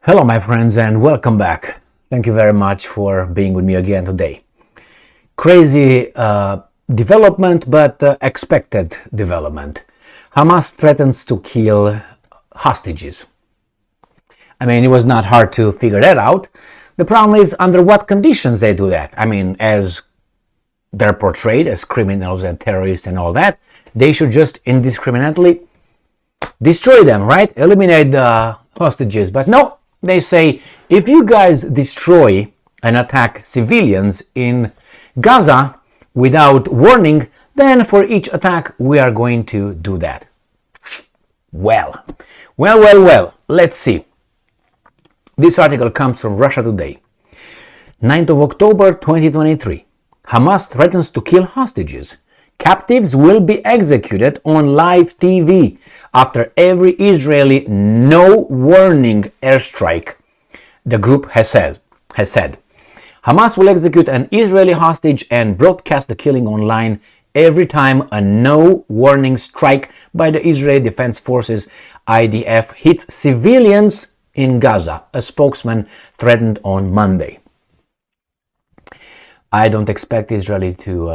Hello, my friends, and welcome back. Thank you very much for being with me again today. Crazy development, but expected development. Hamas threatens to kill hostages. It was not hard to figure that out. The problem is under what conditions they do that. As they're portrayed as criminals and terrorists and all that, they should just indiscriminately destroy them, right? Eliminate the hostages. But no, they say, if you guys destroy and attack civilians in Gaza without warning, then for each attack we are going to do that. Well, let's see. This article comes from Russia Today. 9th of October 2023. Hamas threatens to kill hostages. Captives will be executed on live TV after every Israeli no-warning airstrike, the group has said. Hamas will execute an Israeli hostage and broadcast the killing online every time a no-warning strike by the Israeli Defense Forces IDF hits civilians in Gaza, a spokesman threatened on Monday. I don't expect Israeli to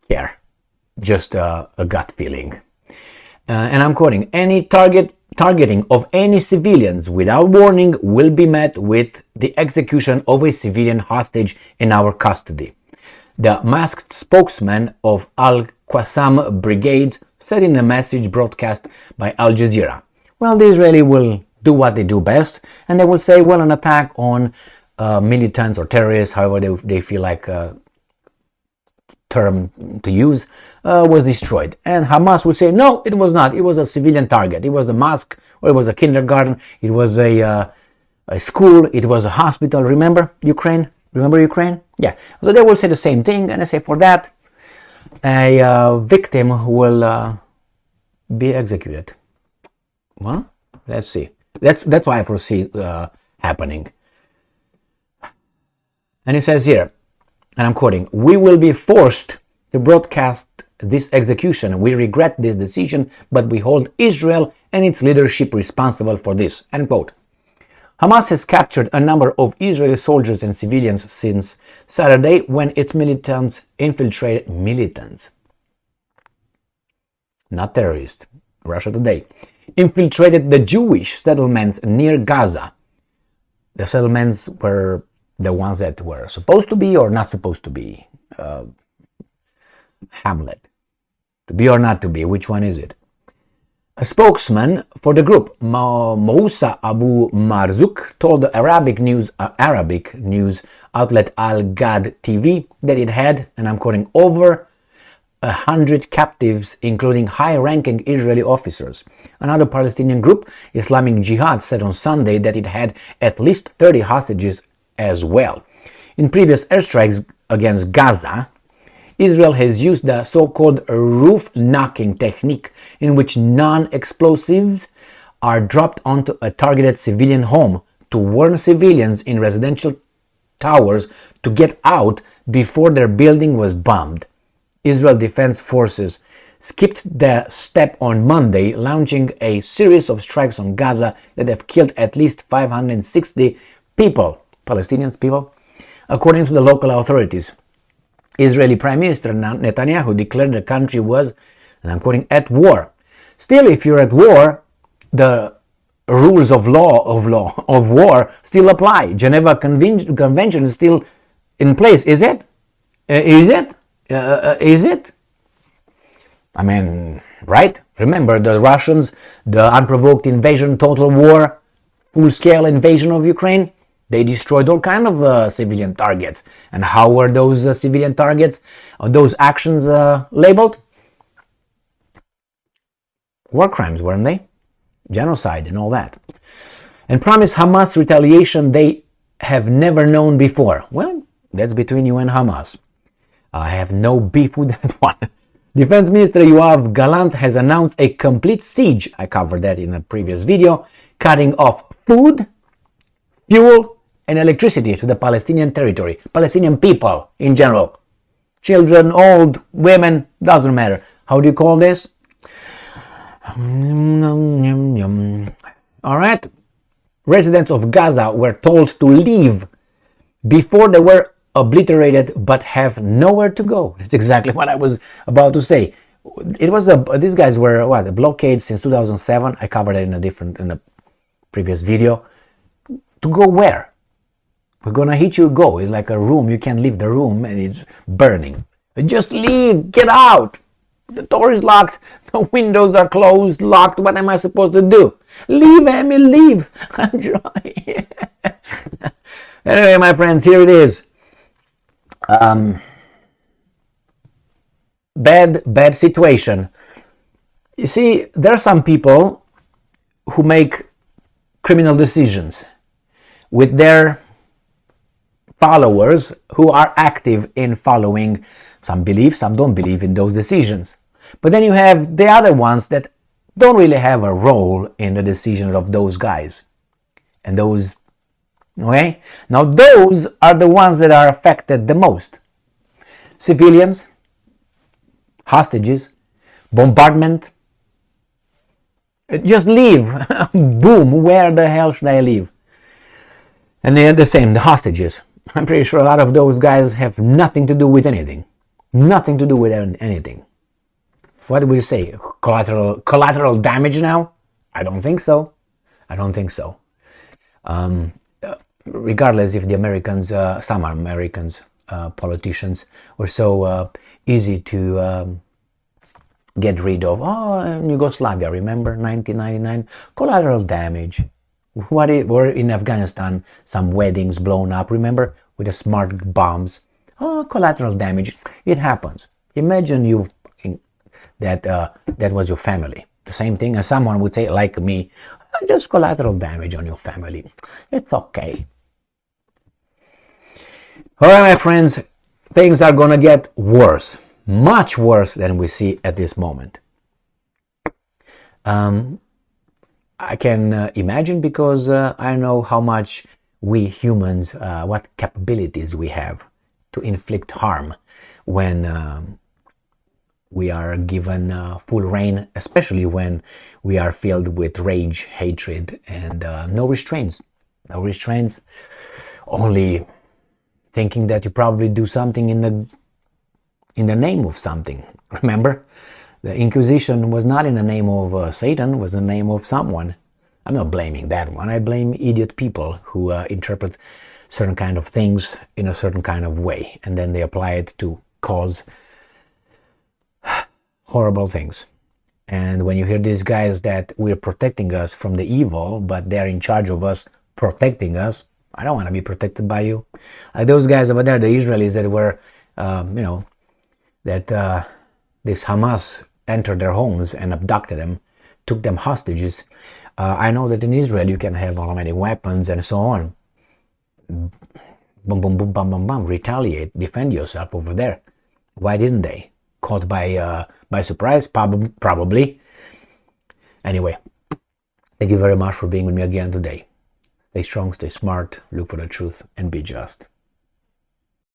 care, just a gut feeling. And I'm quoting, any targeting of any civilians without warning will be met with the execution of a civilian hostage in our custody. The masked spokesman of Al-Qassam brigades said in a message broadcast by Al Jazeera. Well, the Israeli will do what they do best, and they will say, well, an attack on militants or terrorists, however they feel like term to use, was destroyed. And Hamas would say, no, it was not. It was a civilian target. It was a mosque, or it was a kindergarten. It was a school. It was a hospital. Remember Ukraine? Yeah. So they will say the same thing, and they say for that, a victim will be executed. Well, let's see. That's why I foresee happening. And it says here, and I'm quoting, we will be forced to broadcast this execution. We regret this decision, but we hold Israel and its leadership responsible for this. End quote. Hamas has captured a number of Israeli soldiers and civilians since Saturday when its militants, not terrorists, Russia Today, infiltrated the Jewish settlements near Gaza. The settlements were the ones that were supposed to be or not supposed to be. Hamlet. To be or not to be, which one is it? A spokesman for the group, Moussa Abu Marzouk, told the Arabic news outlet Al Gad TV that it had, and I'm quoting, over 100 captives, including high-ranking Israeli officers. Another Palestinian group, Islamic Jihad, said on Sunday that it had at least 30 hostages as well. In previous airstrikes against Gaza, Israel has used the so-called roof knocking technique, in which non-explosives are dropped onto a targeted civilian home to warn civilians in residential towers to get out before their building was bombed. Israel Defense Forces skipped the step on Monday, launching a series of strikes on Gaza that have killed at least 560 people. Palestinians, people, according to the local authorities. Israeli Prime Minister Netanyahu declared the country was, and I'm quoting, at war. Still, if you're at war, the rules of war still apply. Geneva Convention is still in place. Is it? Is it? Right? Remember the Russians, the unprovoked invasion, total war, full-scale invasion of Ukraine? They destroyed all kinds of civilian targets. And how were those civilian targets, those actions labeled? War crimes, weren't they? Genocide and all that. And promised Hamas retaliation they have never known before. Well, that's between you and Hamas. I have no beef with that one. Defense Minister Yoav Gallant has announced a complete siege, I covered that in a previous video, cutting off food, fuel, and electricity to the Palestinian territory, Palestinian people in general. Children, old, women, doesn't matter. How do you call this? All right. residents of Gaza were told to leave before they were obliterated but have nowhere to go. That's exactly what I was about to say. It was these guys were a blockade since 2007. I covered it in a previous video. To go where? We're gonna hit you, go. It's like a room, you can't leave the room and it's burning. Just leave, get out. The door is locked, the windows are closed, locked. What am I supposed to do? Leave, Emmy, leave. I'm trying. Anyway, my friends, here it is. Bad situation. You see, there are some people who make criminal decisions with their followers who are active in following. Some believe, some don't believe in those decisions. But then you have the other ones that don't really have a role in the decisions of those guys. And those, okay? Now those are the ones that are affected the most. Civilians, hostages, bombardment. Just leave. Boom, where the hell should I leave? And they're the same, the hostages. I'm pretty sure a lot of those guys have nothing to do with anything. Nothing to do with anything. What do we say? Collateral damage now? I don't think so. I don't think so. Regardless if the Americans, some Americans, politicians were so easy to get rid of. Oh, Yugoslavia, remember 1999? Collateral damage. Were in Afghanistan some weddings blown up, remember, with the smart bombs? Oh, collateral damage. It happens. Imagine that was your family. The same thing, and someone would say, like me, just collateral damage on your family. It's okay. All right, my friends, things are gonna get worse, much worse than we see at this moment. I can imagine, because I know how much we humans, what capabilities we have to inflict harm when we are given full reign, especially when we are filled with rage, hatred, and no restraints. No restraints, only thinking that you probably do something in the name of something. Remember? The Inquisition was not in the name of Satan, was in the name of someone. I'm not blaming that one. I blame idiot people who interpret certain kind of things in a certain kind of way, and then they apply it to cause horrible things. And when you hear these guys that we're protecting us from the evil, but they're in charge of us, protecting us, I don't want to be protected by you. Like those guys over there, the Israelis that were, this Hamas entered their homes and abducted them, took them hostages. I know that in Israel you can have automatic weapons and so on. Boom, boom, boom, bam, bam, bam. Retaliate, defend yourself over there. Why didn't they? Caught by surprise? Probably. Anyway, thank you very much for being with me again today. Stay strong, stay smart, look for the truth, and be just.